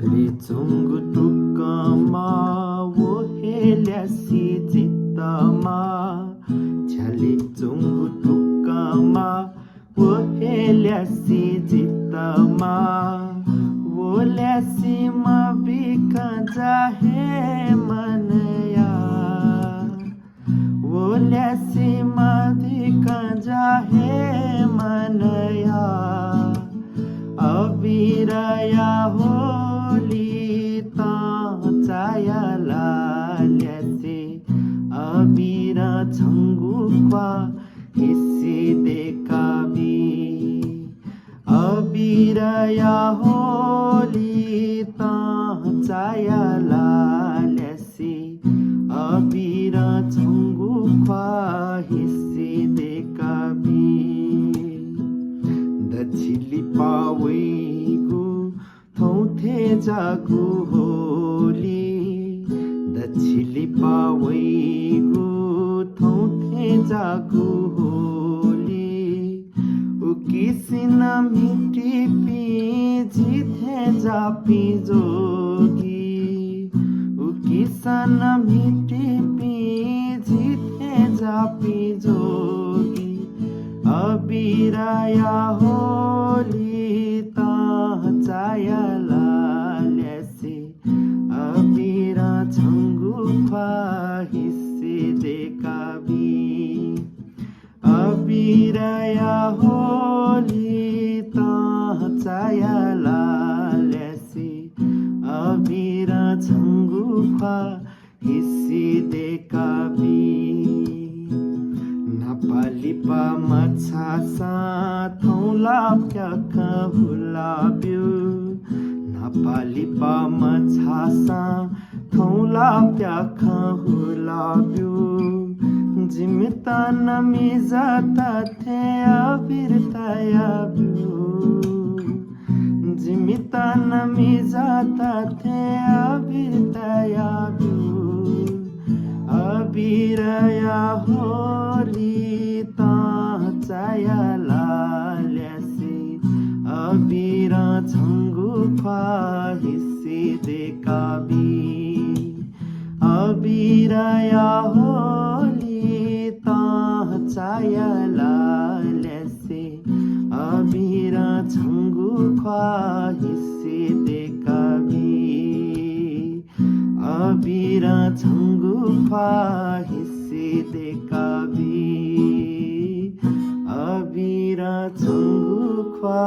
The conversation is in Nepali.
झ्याली चुङ्गु टुक्कमा वो हेल्यासी चित्तमा झ्याली चुङ्गु टुक्कमा वो हेल्यासी चित्तमा वो ल्यासीमा बिक जाहे मनया वो ल्यासीमा बिक जाहे मनया अबिरया होली चायाला ल्यासे अबिर छङ्गुख्वा हिस्से देखाबी अबिरया होली चायाला ल्यासे अबिर छङ्गुख्वा हिस्से देखाबी दछिली पावैगु थौथे जागु होली दछिली पावैगु थौथे जागु होली उकिसिन मिटी जिथे जापी जोगी उकिसन मिटी जिथे जापी जोगी अबिरया होली चायाला ल्यासे अबिर छङ्गुख्वा हिस्से देखाबी अबिरया होली चायाला ल्यासे अबिर छङ्गुख्वा हिस्से देखाबी नापालिपा मछासा थौला प्याख हुलाब्यो नापालिपा मछासा थौला प्याख हुलाब्यो जिमिता नमिजाता थे अबिरतायाब्यो जिमिता नमिजाता थे अबिरतायाब्यो अबिरया होली चायाला ल्यासे अबिर छङ्गुख्वा हिस्से देखाबी अबिरया होली चायाला ल्यासे अबिर छङ्गुख्वा हिस्से देखाबी अबिर छङ्गुख्वा हिस्से देखाबी अबिर छङ्गुख्वा